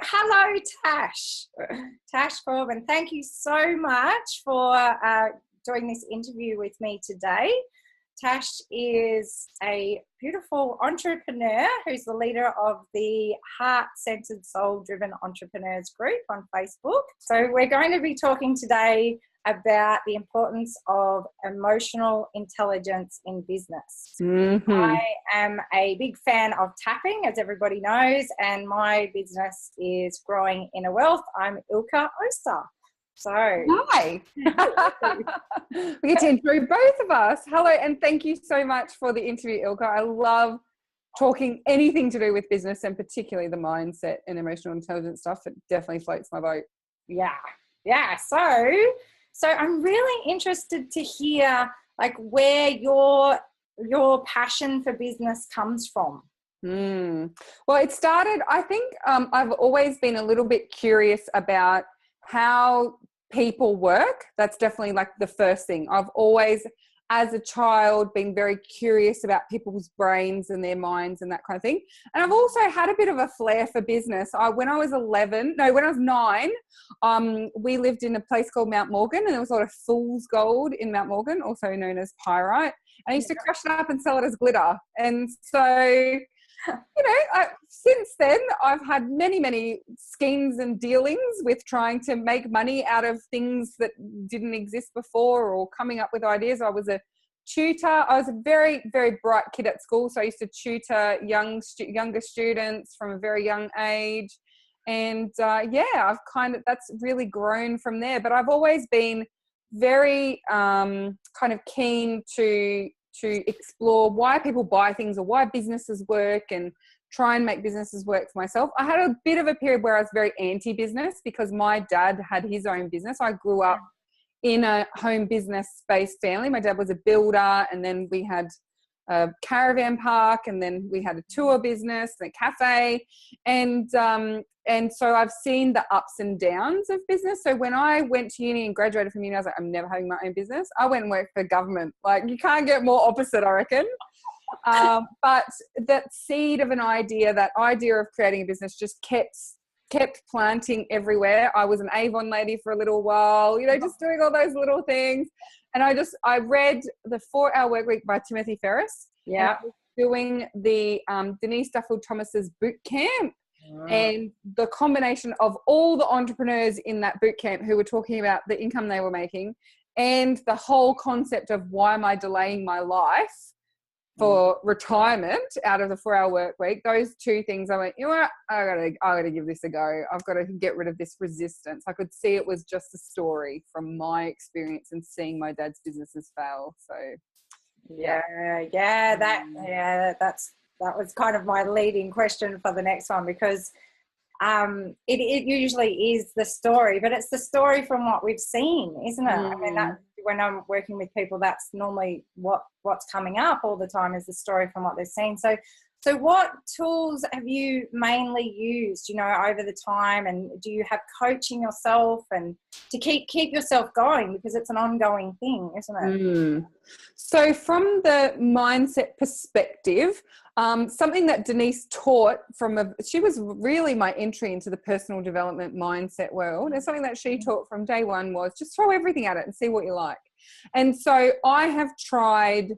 hello, Tash. Tash Corbin, thank you so much for doing this interview with me today. Tash is a beautiful entrepreneur who's the leader of the Heart-Centered Soul-Driven Entrepreneurs group on Facebook. So we're going to be talking today about the importance of emotional intelligence in business. I am a big fan of tapping, as everybody knows, and my business is growing inner wealth. I'm Ilka Oster. So hi. We get to interview both of us. Hello, and thank you so much for the interview, Ilka. I love talking anything to do with business, and particularly the mindset and emotional intelligence stuff. It definitely floats my boat. Yeah. So I'm really interested to hear like where your passion for business comes from. Well, it started, I think I've always been a little bit curious about how people work. That's definitely like the first thing. I've always, as a child, been very curious about people's brains and their minds and that kind of thing. And I've also had a bit of a flair for business. When I was 9, we lived in a place called Mount Morgan, and there was a lot of fool's gold in Mount Morgan, also known as pyrite. And I used to crush it up and sell it as glitter. And so, since then, I've had many schemes and dealings with trying to make money out of things that didn't exist before, or coming up with ideas. I was a tutor. I was a very, very bright kid at school. So I used to tutor younger students from a very young age. And that's really grown from there. But I've always been very kind of keen to explore why people buy things or why businesses work, and try and make businesses work for myself. I had a bit of a period where I was very anti-business because my dad had his own business. I grew up in a home business-based family. My dad was a builder, and then we had a caravan park, and then we had a tour business and a cafe. And so I've seen the ups and downs of business. So when I went to uni and graduated from uni, I was like, I'm never having my own business. I went and worked for government. Like, you can't get more opposite, I reckon. But that seed of an idea, that idea of creating a business just kept planting everywhere. I was an Avon lady for a little while, just doing all those little things. And I read The 4-Hour Workweek by Timothy Ferriss. Yeah. Doing the Denise Duffield Thomas's boot camp. And the combination of all the entrepreneurs in that boot camp who were talking about the income they were making, and the whole concept of why am I delaying my life for retirement out of the 4-hour work week, those two things, I went, I gotta give this a go. I've got to get rid of this resistance. I could see it was just a story from my experience and seeing my dad's businesses fail. So that was kind of my leading question for the next one, because it usually is the story, but it's the story from what we've seen, isn't it? I mean, that, when I'm working with people, that's normally what's coming up all the time, is the story from what they've seen. So what tools have you mainly used, over the time, and do you have coaching yourself and to keep yourself going, because it's an ongoing thing, isn't it? So from the mindset perspective, something that Denise taught she was really my entry into the personal development mindset world, and something that she taught from day one was just throw everything at it and see what you like. And so I have tried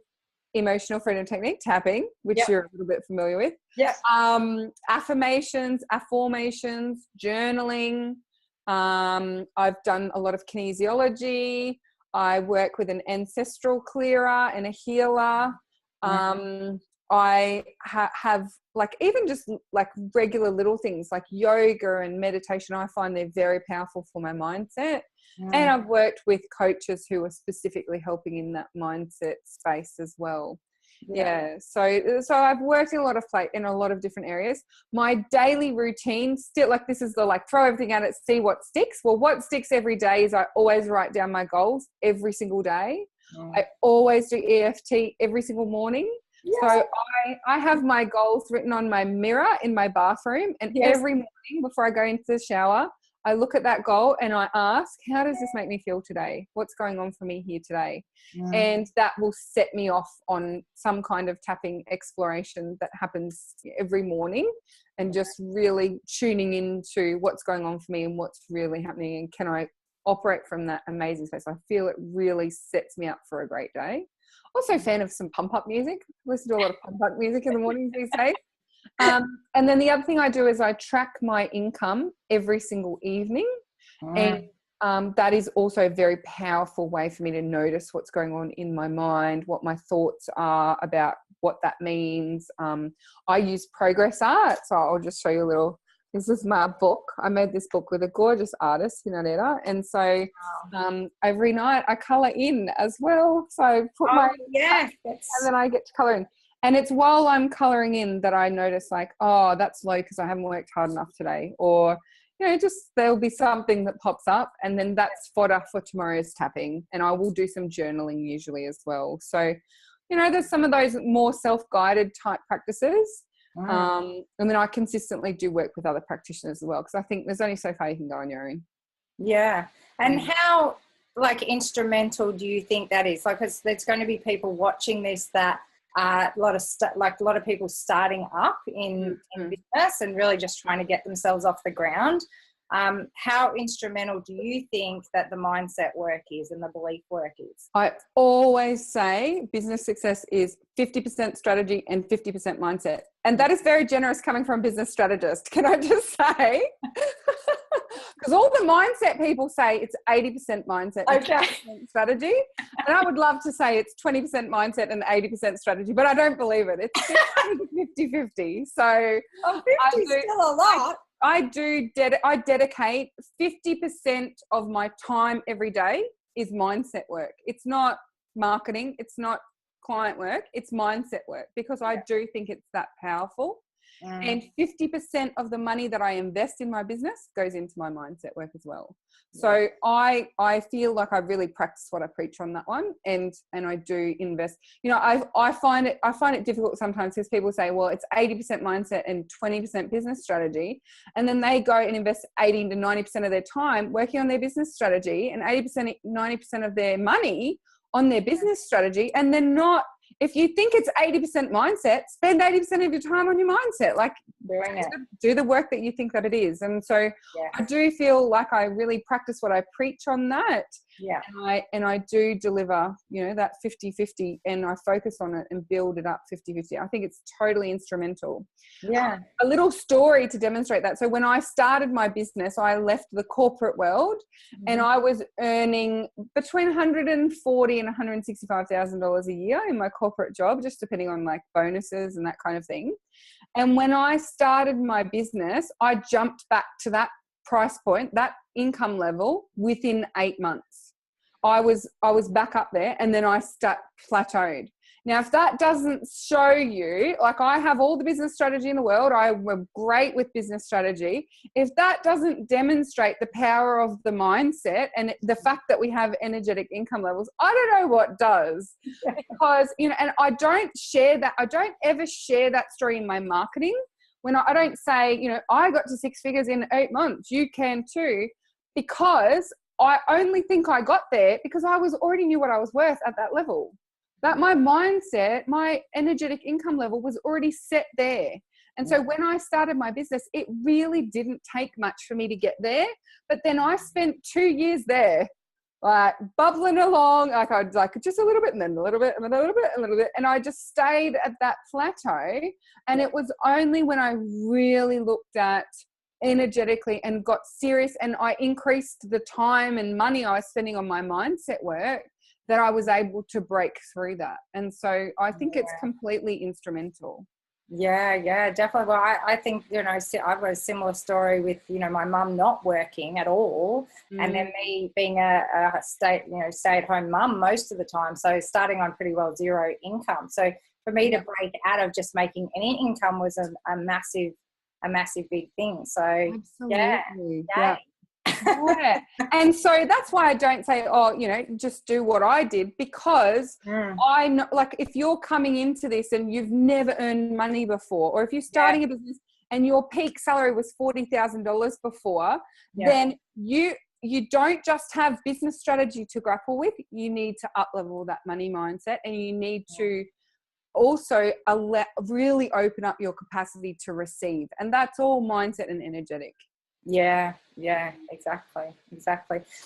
emotional freedom technique, tapping, which you're a little bit familiar with. Affirmations, journaling. I've done a lot of kinesiology. I work with an ancestral clearer and a healer. I have even just regular little things like yoga and meditation. I find they're very powerful for my mindset. And I've worked with coaches who are specifically helping in that mindset space as well. So I've worked in a lot of different areas. My daily routine still, this is the throw everything at it, see what sticks. Well, what sticks every day is I always write down my goals every single day. I always do EFT every single morning. So I have my goals written on my mirror in my bathroom, and every morning before I go into the shower, I look at that goal and I ask, how does this make me feel today? What's going on for me here today? And that will set me off on some kind of tapping exploration that happens every morning, and just really tuning into what's going on for me and what's really happening, and can I operate from that amazing space. I feel it really sets me up for a great day. Also a fan of some pump up music. Listen to a lot of pump up music in the mornings these days. And then the other thing I do is I track my income every single evening. And that is also a very powerful way for me to notice what's going on in my mind, what my thoughts are about what that means. I use progress art. So I'll just show you a little. This is my book. I made this book with a gorgeous artist, Hinarera. And so every night I colour in as well. So I put and then I get to colour in. And it's while I'm colouring in that I notice, like, oh, that's low because I haven't worked hard enough today. Or, you know, just there'll be something that pops up, and then that's fodder for tomorrow's tapping. And I will do some journaling usually as well. So, you know, there's some of those more self-guided type practices. And then I consistently do work with other practitioners as well, because I think there's only so far you can go on your own. Yeah. And how, like, instrumental do you think that is? Like, there's going to be people watching this that a lot of people starting up in business and really just trying to get themselves off the ground. How instrumental do you think that the mindset work is and the belief work is? I always say business success is 50% strategy and 50% mindset. And that is very generous coming from a business strategist. Can I just say? Because all the mindset people say it's 80% mindset and 20% strategy. And I would love to say it's 20% mindset and 80% strategy, but I don't believe it. It's 50-50. So 50 is still a lot. I dedicate 50% of my time every day is mindset work. It's not marketing. It's not client work. It's mindset work, because I do think it's that powerful. And 50% of the money that I invest in my business goes into my mindset work as well. So I feel like I really practice what I preach on that one, and I do invest. You know, I find it difficult sometimes, because people say, well, it's 80% mindset and 20% business strategy, and then they go and invest 80 to 90% of their time working on their business strategy and 80%, 90% of their money on their business strategy, and they're not. If you think it's 80% mindset, spend 80% of your time on your mindset. Like, do the work that you think that it is. And so I do feel like I really practice what I preach on that. Yeah. And I do deliver, you know, that 50-50, and I focus on it and build it up 50-50. I think it's totally instrumental. Yeah. A little story to demonstrate that. So when I started my business, I left the corporate world and I was earning between $140,000 and $165,000 a year in my corporate job, just depending on like bonuses and that kind of thing. And when I started my business, I jumped back to that price point, that income level, within 8 months. I was back up there, and then I plateaued. Now, if that doesn't show you, like, I have all the business strategy in the world, I'm great with business strategy. If that doesn't demonstrate the power of the mindset and the fact that we have energetic income levels, I don't know what does. Because, you know, and I don't ever share that story in my marketing. When I don't say, you know, I got to 6 figures in 8 months, you can too, because I only think I got there because I already knew what I was worth at that level. That my mindset, my energetic income level was already set there. And so when I started my business, it really didn't take much for me to get there. But then I spent 2 years there, like bubbling along, like I'd like just a little bit and then a little bit and then a little bit and a little bit. And I just stayed at that plateau. And it was only when I really looked at energetically and got serious and I increased the time and money I was spending on my mindset work that I was able to break through that. And so I think it's completely instrumental. Yeah, definitely. Well, I think, you know, I've got a similar story with, you know, my mum not working at all, and then me being a stay-at-home mum most of the time. So starting on pretty well zero income. So for me to break out of just making any income was a massive big thing. So absolutely. Yeah. And so that's why I don't say, oh, you know, just do what I did, because I know, like, if you're coming into this and you've never earned money before, or if you're starting a business and your peak salary was $40,000 before, then you don't just have business strategy to grapple with. You need to up-level that money mindset, and you need to also really open up your capacity to receive. And that's all mindset and energetic. Yeah, exactly.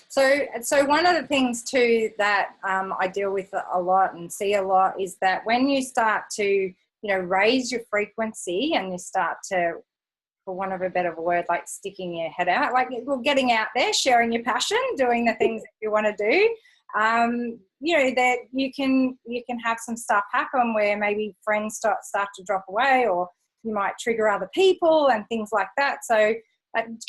So one of the things too that I deal with a lot and see a lot is that when you start to, raise your frequency and you start to, for want of a better word, like sticking your head out, like getting out there, sharing your passion, doing the things that you want to do, that you can have some stuff happen where maybe friends start to drop away, or you might trigger other people and things like that. So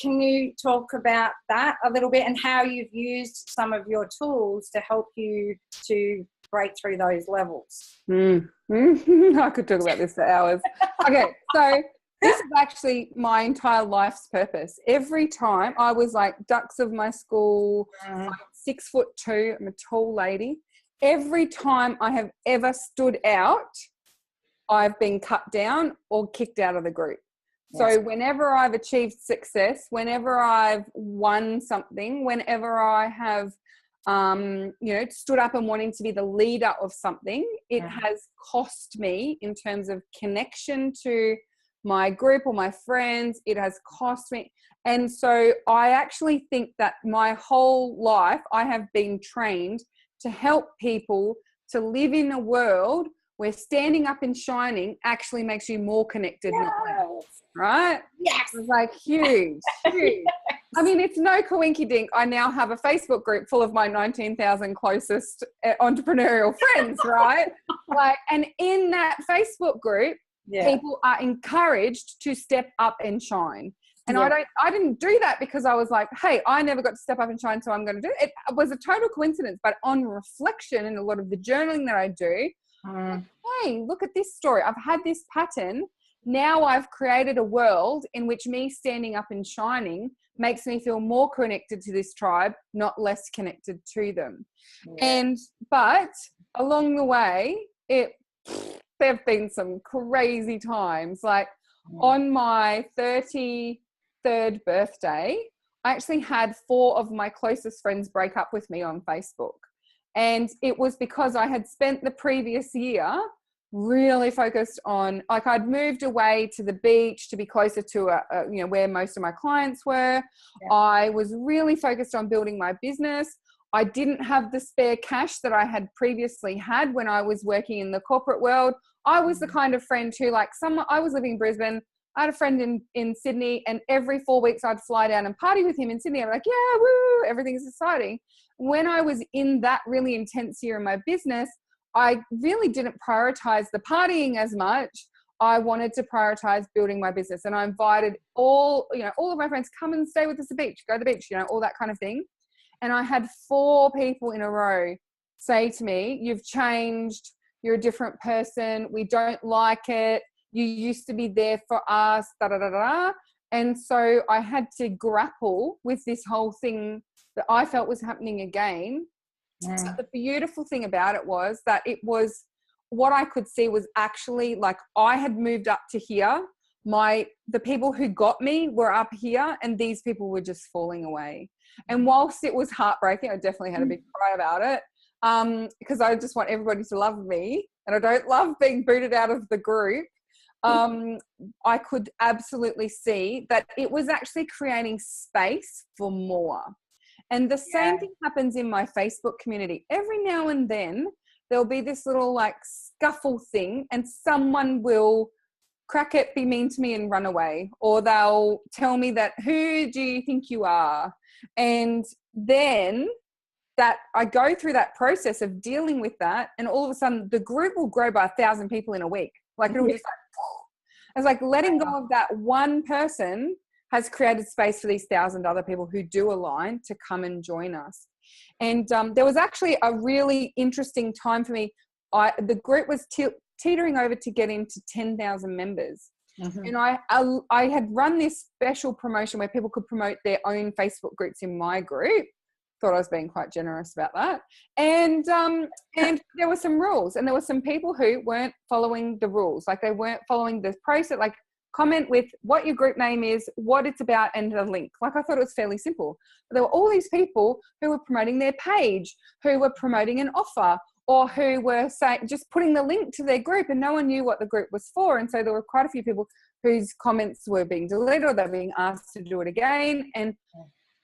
can you talk about that a little bit and how you've used some of your tools to help you to break through those levels? I could talk about this for hours. Okay, so this is actually my entire life's purpose. Every time I was like ducks of my school, I'm 6'2", I'm a tall lady. Every time I have ever stood out, I've been cut down or kicked out of the group. So whenever I've achieved success, whenever I've won something, whenever I have, stood up and wanting to be the leader of something, it has cost me in terms of connection to my group or my friends. It has cost me. And so I actually think that my whole life I have been trained to help people to live in a world where standing up and shining actually makes you more connected, not less, right? Yes. It's like huge. I mean, it's no coinky dink. I now have a Facebook group full of my 19,000 closest entrepreneurial friends, right? And in that Facebook group, people are encouraged to step up and shine. And I didn't do that because I was like, hey, I never got to step up and shine, so I'm going to do it. It was a total coincidence, but on reflection and a lot of the journaling that I do, hey, look at this story. I've had this pattern. Now I've created a world in which me standing up and shining makes me feel more connected to this tribe, not less connected to them. But along the way, there have been some crazy times. Like on my 33rd birthday, I actually had 4 of my closest friends break up with me on Facebook. And it was because I had spent the previous year really focused on, like, I'd moved away to the beach to be closer to where most of my clients were. I was really focused on building my business. I didn't have the spare cash that I had previously had when I was working in the corporate world. I was the kind of friend who, I was living in Brisbane. I had a friend in Sydney, and every 4 weeks I'd fly down and party with him in Sydney. I'm like, yeah, woo, everything's exciting. When I was in that really intense year in my business, I really didn't prioritize the partying as much. I wanted to prioritize building my business, and I invited all of my friends, come and stay with us at the beach, go to the beach, all that kind of thing. And I had 4 people in a row say to me, you've changed, you're a different person, we don't like it, you used to be there for us, da-da-da-da. And so I had to grapple with this whole thing that I felt was happening again. But the beautiful thing about it was that it was, what I could see was actually like I had moved up to here. The people who got me were up here, and these people were just falling away. And whilst it was heartbreaking, I definitely had a big cry about it, because I just want everybody to love me, and I don't love being booted out of the group. I could absolutely see that it was actually creating space for more. And the same thing happens in my Facebook community. Every now and then there'll be this little scuffle thing, and someone will crack it, be mean to me and run away, or they'll tell me that, who do you think you are? And then that I go through that process of dealing with that, and all of a sudden the group will grow by 1,000 people in a week. It'll just it's like letting go of that one person has created space for these 1,000 other people who do align to come and join us. And there was actually a really interesting time for me. The group was teetering over to get into 10,000 members. And I had run this special promotion where people could promote their own Facebook groups in my group. Thought I was being quite generous about that. And there were some rules, and there were some people who weren't following the rules. They weren't following the process. comment with what your group name is, what it's about, and a link. Like, I thought it was fairly simple. But there were all these people who were promoting their page, who were promoting an offer, or who were saying, just putting the link to their group, and no one knew what the group was for. And so there were quite a few people whose comments were being deleted, or they were being asked to do it again. And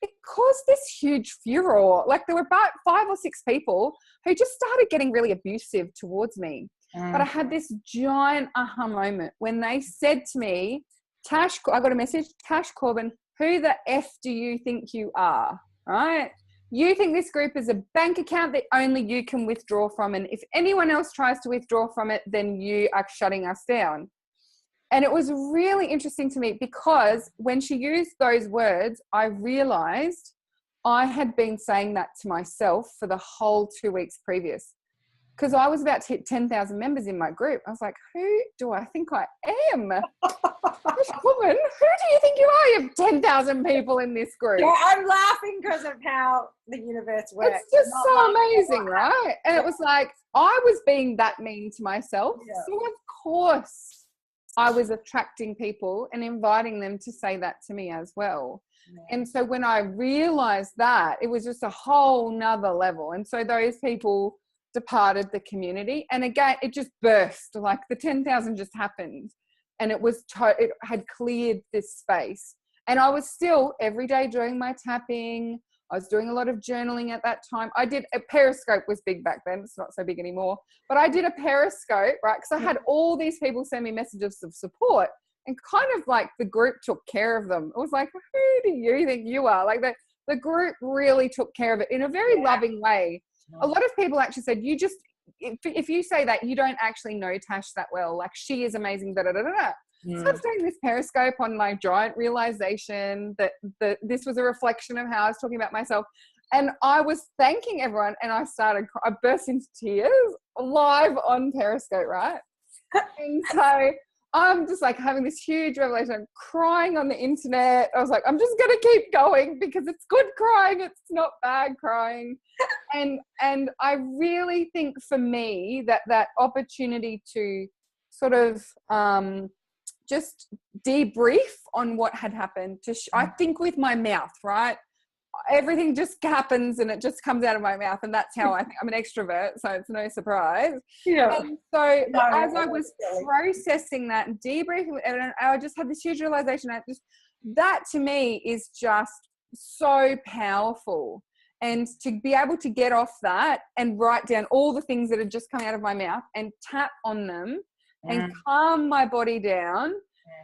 it caused this huge furor. Like, there were about 5 or 6 people who just started getting really abusive towards me. But I had this giant aha moment when they said to me, Tash, I got a message, Tash, Corbin, who the F do you think you are, right? You think this group is a bank account that only you can withdraw from, and if anyone else tries to withdraw from it, then you are shutting us down. And it was really interesting to me, because when she used those words, I realized I had been saying that to myself for the whole 2 weeks previous. Because I was about to hit 10,000 members in my group. I was like, who do I think I am? This woman, who do you think you are? You have 10,000 people in this group. Yeah, I'm laughing because of how the universe works. It's just so amazing, right? And it was like, I was being that mean to myself. Yeah. So of course I was attracting people and inviting them to say that to me as well. Yeah. And so when I realized that, it was just a whole nother level. And so those people departed the community, and again it just burst, like the 10,000 just happened, and it was it had cleared this space. And I was still every day doing my tapping. I was doing a lot of journaling at that time. I did a Periscope, was big back then, it's not so big anymore, but I did a Periscope, right? Because I had all these people send me messages of support, and kind of like the group took care of them. It was like, who do you think you are? Like the group really took care of it in a very loving way. A lot of people actually said, you just, if you say that, you don't actually know Tash that well. Like, she is amazing, da da da da. So I was doing this Periscope on my giant realization that this was a reflection of how I was talking about myself. And I was thanking everyone, and I burst into tears live on Periscope, right? And so I'm just like having this huge revelation. I'm crying on the internet. I was like, I'm just going to keep going because it's good crying. It's not bad crying. And I really think for me that opportunity to sort of just debrief on what had happened, I think with my mouth, right? Everything just happens and it just comes out of my mouth, and that's how I think. I'm an extrovert, so it's no surprise. Yeah. And so as I was processing that and debriefing, and I just had this huge realization that to me is just so powerful. And to be able to get off that and write down all the things that had just come out of my mouth and tap on them and calm my body down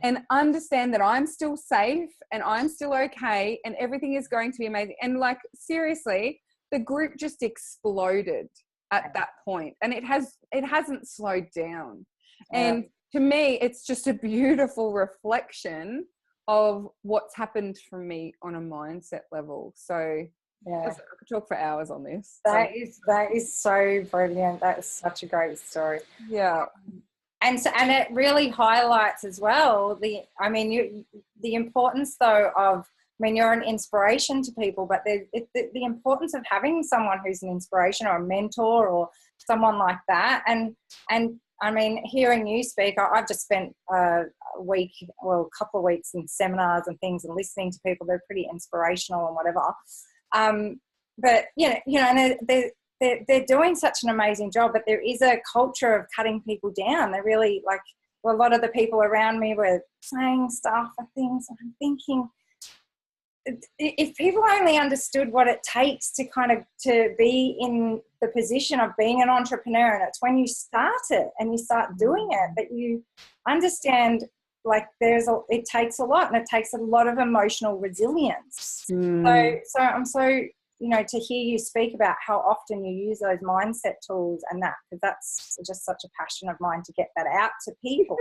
and understand that I'm still safe and I'm still okay and everything is going to be amazing. And like, seriously, the group just exploded at that point, and it hasn't slowed down. And to me, it's just a beautiful reflection of what's happened for me on a mindset level. So I could talk for hours on this. That is so brilliant. That is such a great story. Yeah. And it really highlights as well the importance though of, you're an inspiration to people, but the importance of having someone who's an inspiration or a mentor or someone like that. And hearing you speak, I've just spent a couple of weeks in seminars and things and listening to people. They're pretty inspirational and whatever. But and they're doing such an amazing job, but there is a culture of cutting people down. They're really a lot of the people around me were saying stuff and things. I'm thinking, if people only understood what it takes to be in the position of being an entrepreneur, and it's when you start it and you start doing it that you understand, it takes a lot, and it takes a lot of emotional resilience. So I'm so, to hear you speak about how often you use those mindset tools and that, because that's just such a passion of mine to get that out to people.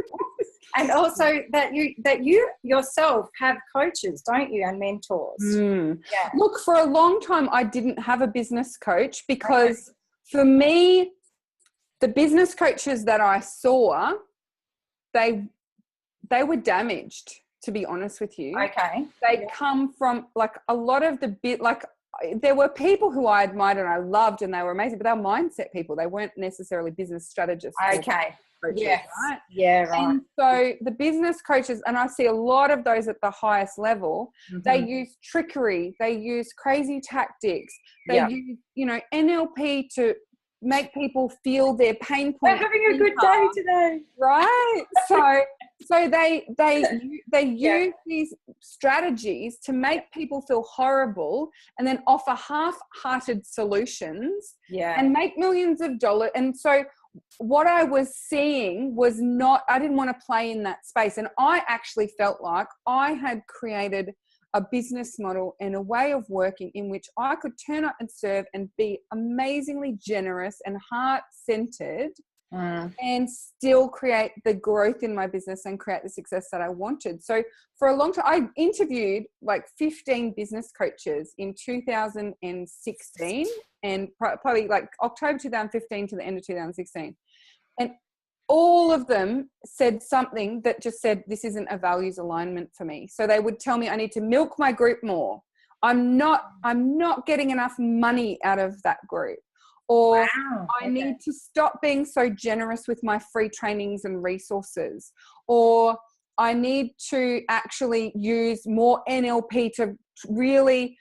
And also that you yourself have coaches, don't you, and mentors? Yeah. Look, for a long time I didn't have a business coach because for me, the business coaches that I saw, they were damaged, to be honest with you. Okay. They come from a lot of there were people who I admired and I loved and they were amazing, but they were mindset people. They weren't necessarily business strategists. Okay. coaches, Yes. right? Yeah, right. And so the business coaches, and I see a lot of those at the highest level, they use trickery, they use crazy tactics, they use, NLP to make people feel their pain We're points. having a good day today. Right? So they use these strategies to make people feel horrible and then offer half-hearted solutions and make millions of dollars. And so what I was seeing was I didn't want to play in that space. And I actually felt like I had created a business model and a way of working in which I could turn up and serve and be amazingly generous and heart-centered and still create the growth in my business and create the success that I wanted. So for a long time, I interviewed like 15 business coaches in 2016 and probably like October 2015 to the end of 2016. And all of them said something that just said, this isn't a values alignment for me. So they would tell me I need to milk my group more. I'm not getting enough money out of that group. Or I need to stop being so generous with my free trainings and resources. Or I need to actually use more NLP to really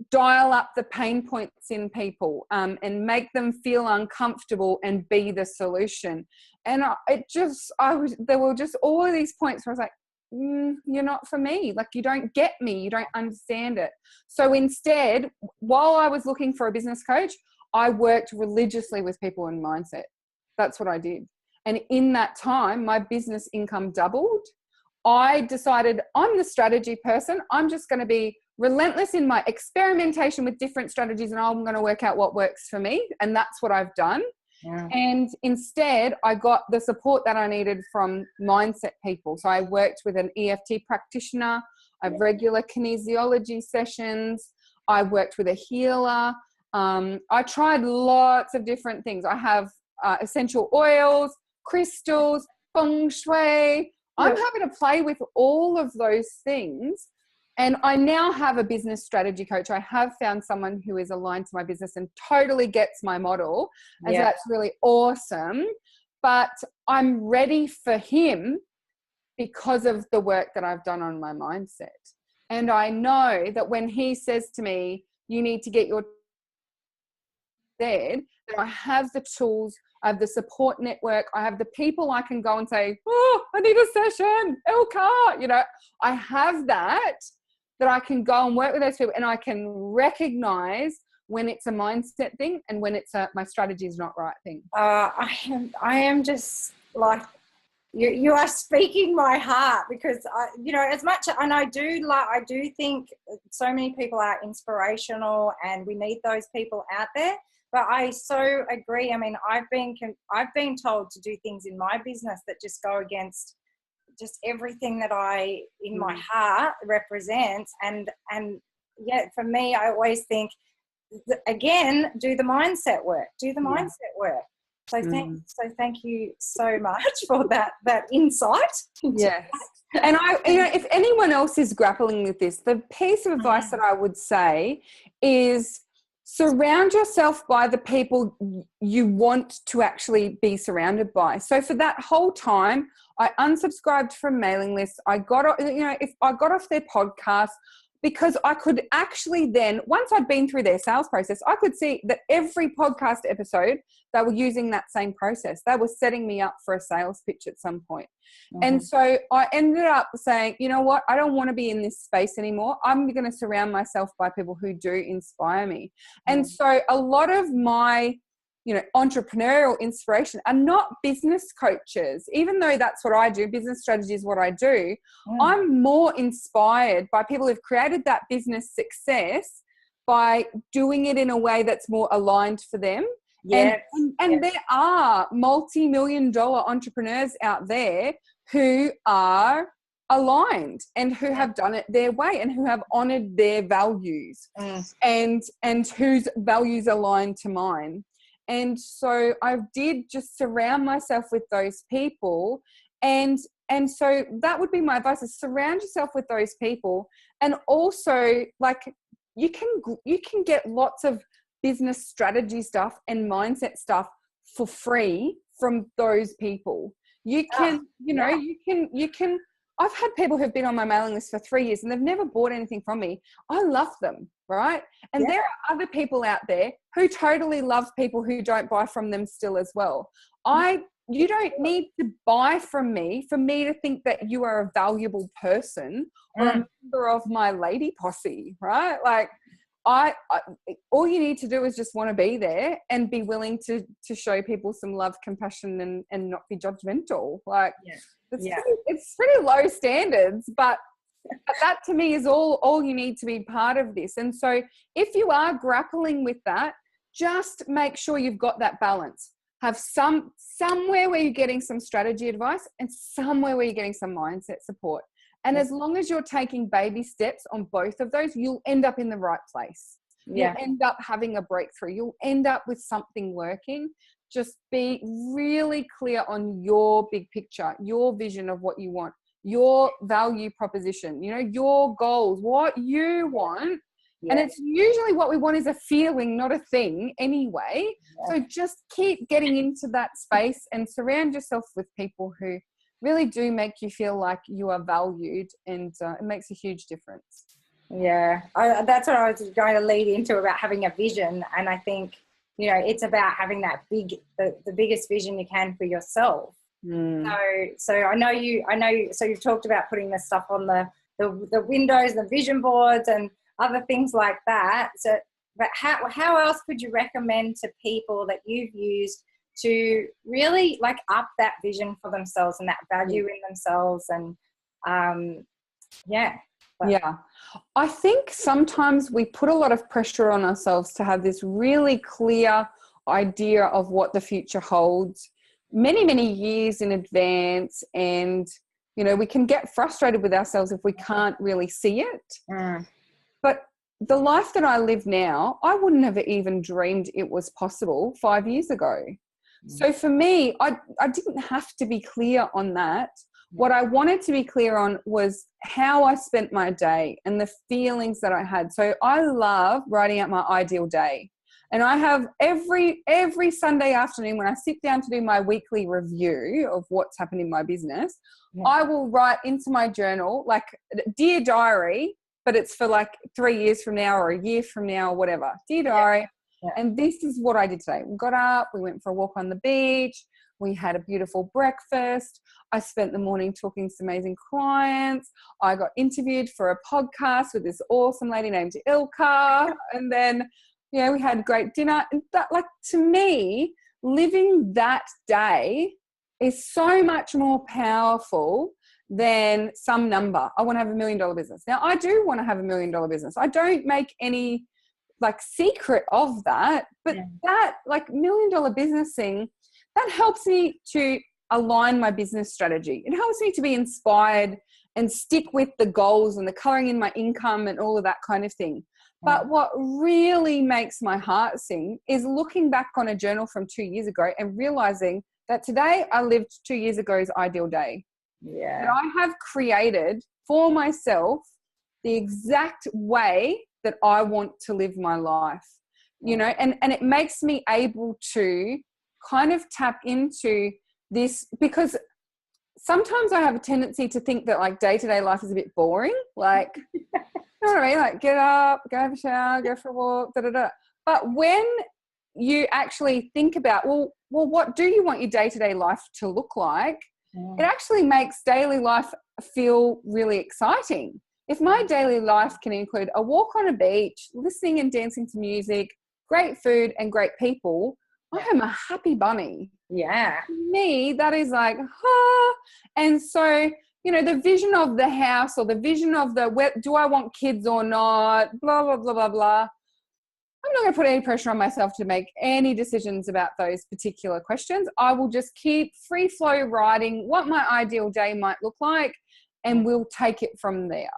dial up the pain points in people and make them feel uncomfortable and be the solution. And there were just all of these points where I was like, you're not for me. Like, you don't get me. You don't understand it. So instead, while I was looking for a business coach, I worked religiously with people in mindset. That's what I did. And in that time, my business income doubled. I decided I'm the strategy person. I'm just going to be relentless in my experimentation with different strategies and I'm going to work out what works for me. And that's what I've done. Yeah. And instead, I got the support that I needed from mindset people. So I worked with an EFT practitioner. I have regular kinesiology sessions. I worked with a healer. I tried lots of different things. I have essential oils, crystals, feng shui. I'm happy to play with all of those things. And I now have a business strategy coach. I have found someone who is aligned to my business and totally gets my model. And so that's really awesome. But I'm ready for him because of the work that I've done on my mindset. And I know that when he says to me, you need to get your that I have the tools, I have the support network, I have the people I can go and say, oh, I need a session, Ilka, I have that I can go and work with those people and I can recognize when it's a mindset thing and when it's my strategy is not right thing. I am just like, you are speaking my heart because as much, and I do think so many people are inspirational and we need those people out there. But I so agree. I mean, I've been told to do things in my business that just go against just everything that I, in my heart, represents. And for me, I always think, again, do the mindset work. Do the mindset work. So thank you so much for that insight. Yes. And if anyone else is grappling with this, the piece of advice that I would say is surround yourself by the people you want to actually be surrounded by. So for that whole time, I unsubscribed from mailing lists. I got off their podcast because I could actually then, once I'd been through their sales process, I could see that every podcast episode, they were using that same process. They were setting me up for a sales pitch at some point. And so I ended up saying, you know what, I don't want to be in this space anymore. I'm going to surround myself by people who do inspire me. And so a lot of my, entrepreneurial inspiration are not business coaches, even though that's what I do. Business strategy is what I do. I'm more inspired by people who've created that business success by doing it in a way that's more aligned for them. Yes. And there are multi-million-dollar entrepreneurs out there who are aligned and who have done it their way and who have honored their values and whose values align to mine. And so I did just surround myself with those people. And so that would be my advice, is surround yourself with those people. And also, like, you can get lots of business strategy stuff and mindset stuff for free from those people. You can, you can, I've had people who've been on my mailing list for 3 years and they've never bought anything from me. I love them, right? And there are other people out there who totally love people who don't buy from them still as well. You don't need to buy from me for me to think that you are a valuable person or a member of my lady posse, right? Like, I all you need to do is just want to be there and be willing to show people some love, compassion, and not be judgmental. Like, it's pretty low standards, but that to me is all you need to be part of this. And so if you are grappling with that, just make sure you've got that balance. Have somewhere where you're getting some strategy advice and somewhere where you're getting some mindset support. And as long as you're taking baby steps on both of those, you'll end up in the right place. You'll end up having a breakthrough. You'll end up with something working. Just be really clear on your big picture, your vision of what you want, your value proposition, your goals, what you want. And it's usually what we want is a feeling, not a thing anyway. So just keep getting into that space and surround yourself with people who really do make you feel like you are valued, and it makes a huge difference. Yeah, that's what I was going to lead into about having a vision. And I think, it's about having that the biggest vision you can for yourself. So I know, so you've talked about putting the stuff on the windows, the vision boards and other things like that. So, but how else could you recommend to people that you've used to really like up that vision for themselves and that value in themselves? And I think sometimes we put a lot of pressure on ourselves to have this really clear idea of what the future holds many, many years in advance. And, we can get frustrated with ourselves if we can't really see it. But the life that I live now, I wouldn't have even dreamed it was possible 5 years ago. So for me, I didn't have to be clear on that. What I wanted to be clear on was how I spent my day and the feelings that I had. So I love writing out my ideal day. And I have every Sunday afternoon when I sit down to do my weekly review of what's happened in my business, I will write into my journal, like, Dear Diary, but it's for like 3 years from now or a year from now or whatever. Dear Diary. And this is what I did today. We got up, we went for a walk on the beach, we had a beautiful breakfast. I spent the morning talking to some amazing clients. I got interviewed for a podcast with this awesome lady named Ilka. And then, we had great dinner. And that, like, to me, living that day is so much more powerful than some number. I want to have $1 million business. Now, I do want to have $1 million business. I don't make any secret of that, but that $1 million business thing, that helps me to align my business strategy. It helps me to be inspired and stick with the goals and the coloring in my income and all of that kind of thing. But what really makes my heart sing is looking back on a journal from 2 years ago and realizing that today I lived 2 years ago's ideal day. That I have created for myself the exact way that I want to live my life, and it makes me able to kind of tap into this, because sometimes I have a tendency to think that day-to-day life is a bit boring. Like, you know what I mean? Like, get up, go have a shower, go for a walk, But when you actually think about, well, what do you want your day-to-day life to look like? It actually makes daily life feel really exciting. If my daily life can include a walk on a beach, listening and dancing to music, great food and great people, I am a happy bunny. Yeah. To me, that is like, And so, the vision of the house or the vision of do I want kids or not, blah, blah, blah, blah, blah. I'm not going to put any pressure on myself to make any decisions about those particular questions. I will just keep free flow writing what my ideal day might look like, and we'll take it from there.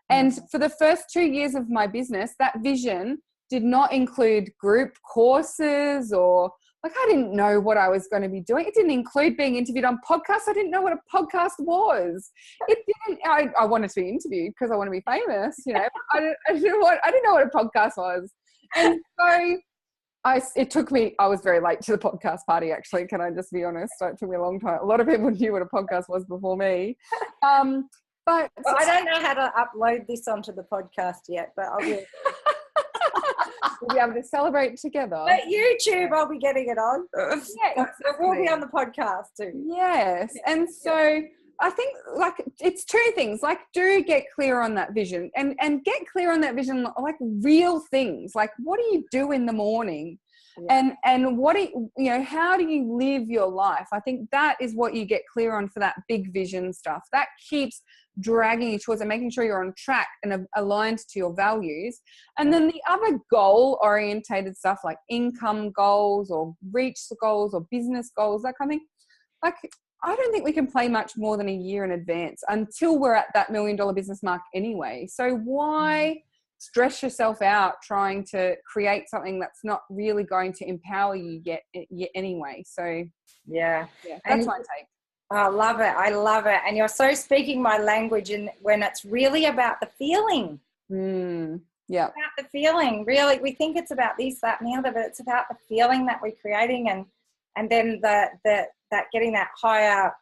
And for the first 2 years of my business, that vision did not include group courses or I didn't know what I was going to be doing. It didn't include being interviewed on podcasts. I didn't know what a podcast was. It didn't. I wanted to be interviewed because I want to be famous. I didn't know what a podcast was. And so It took me, I was very late to the podcast party, actually. Can I just be honest? So it took me a long time. A lot of people knew what a podcast was before me. But well, I don't know how to upload this onto the podcast yet, but I will. We'll be able to celebrate together. But YouTube, I'll be getting it on. Yeah, exactly. It will be on the podcast too. Yes. And so I think like it's two things, like do get clear on that vision and get clear on that vision, like real things, like what do you do in the morning? Yeah. And what do you, how do you live your life? I think that is what you get clear on for that big vision stuff. That keeps dragging you towards and making sure you're on track and aligned to your values. And then the other goal orientated stuff like income goals or reach goals or business goals, that kind of thing. Like, I don't think we can play much more than a year in advance until we're at that $1 million business mark anyway. So why stress yourself out trying to create something that's not really going to empower you yet anyway? So yeah, that's my take. I love it. I love it. And you're so speaking my language, and when it's really about the feeling. Yeah. About the feeling. Really, we think it's about this, that, and the other, but it's about the feeling that we're creating, and then that getting that higher,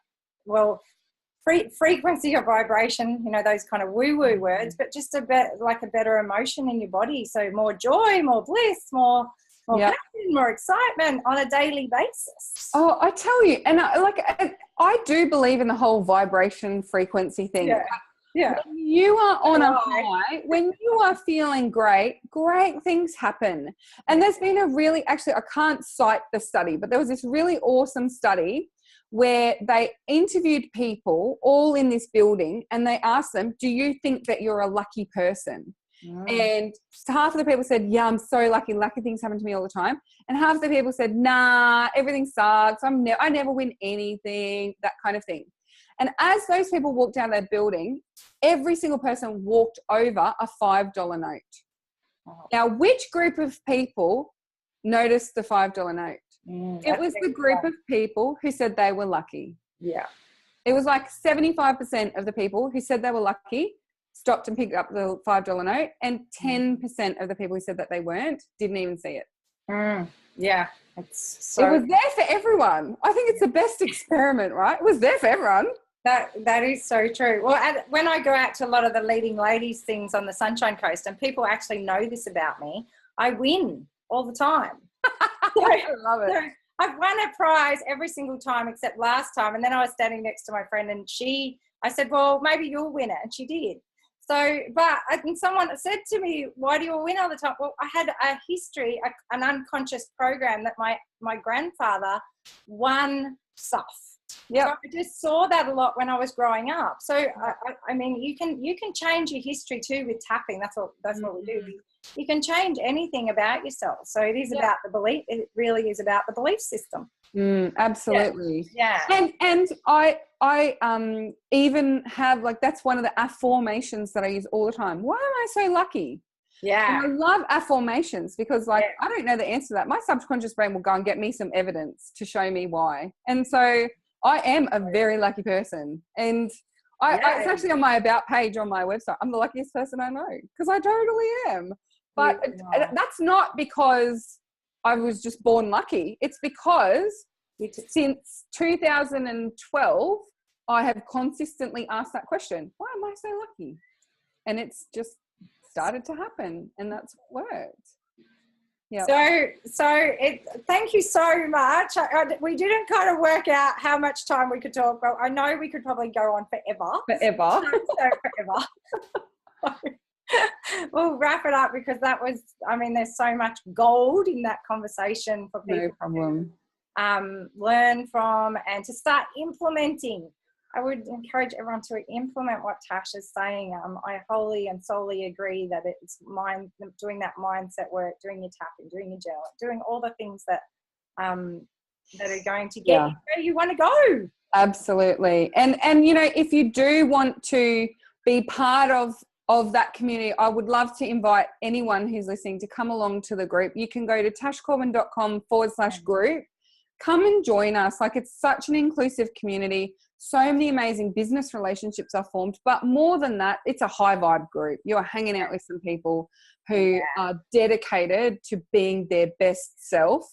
frequency or vibration, those kind of woo-woo words, but just a bit like a better emotion in your body. So more joy, more bliss, more passion, more excitement on a daily basis. Oh, I tell you, and I do believe in the whole vibration frequency thing. Yeah. When you are on a high, when you are feeling great things happen. And there's been actually, I can't cite the study, but there was this really awesome study where they interviewed people all in this building and they asked them, do you think that you're a lucky person? And half of the people said, yeah, I'm so lucky. Lucky things happen to me all the time. And half of the people said, nah, everything sucks. I never win anything, that kind of thing. And as those people walked down that building, every single person walked over a $5 note. Oh. Now, which group of people noticed the $5 note? It was the group of people who said they were lucky. Yeah. It was like 75% of the people who said they were lucky stopped and picked up the $5 note, and 10% of the people who said that they weren't didn't even see it. Yeah. It was there for everyone. I think it's the best experiment, right? It was there for everyone. That is so true. Well, when I go out to a lot of the leading ladies things on the Sunshine Coast, and people actually know this about me, I win all the time. I love it. So I've won a prize every single time except last time. And then I was standing next to my friend and I said, well, maybe you'll win it. And she did. So, but someone said to me, why do you win all the time? Well, I had a history, an unconscious program that my grandfather won stuff. Yeah, so I just saw that a lot when I was growing up. So I mean, you can change your history too with tapping. That's what we do. You can change anything about yourself. So it is about the belief. It really is about the belief system. Absolutely. Yeah. And I even have, like, that's one of the affirmations that I use all the time. Why am I so lucky? Yeah. And I love affirmations because, like, I don't know the answer to that. My subconscious brain will go and get me some evidence to show me why. And so I am a very lucky person. And it's actually on my about page on my website. I'm the luckiest person I know because I totally am. But that's not because I was just born lucky. It's because since 2012, I have consistently asked that question. Why am I so lucky? And it's just started to happen, and that's worked. Yeah. So thank you so much. We didn't kind of work out how much time we could talk, but I know we could probably go on forever. Forever. We'll wrap it up because there's so much gold in that conversation for people to learn from and to start implementing. I would encourage everyone to implement what Tash is saying. I wholly and solely agree that it's doing that mindset work, doing your tapping, doing your gel, doing all the things that are going to get you where you want to go. Absolutely. And if you do want to be part of that community, I would love to invite anyone who's listening to come along to the group. You can go to tashcorbin.com/group. Come and join us. Like, it's such an inclusive community. So many amazing business relationships are formed. But more than that, it's a high vibe group. You're hanging out with some people who are dedicated to being their best self.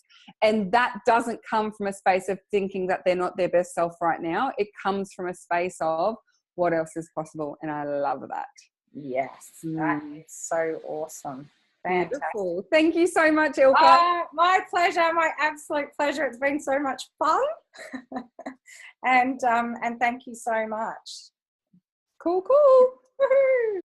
And that doesn't come from a space of thinking that they're not their best self right now. It comes from a space of what else is possible. And I love that. Yes, that is so awesome. Fantastic. Beautiful. Thank you so much, Ilka. My pleasure, my absolute pleasure. It's been so much fun. And thank you so much. Cool. Woohoo.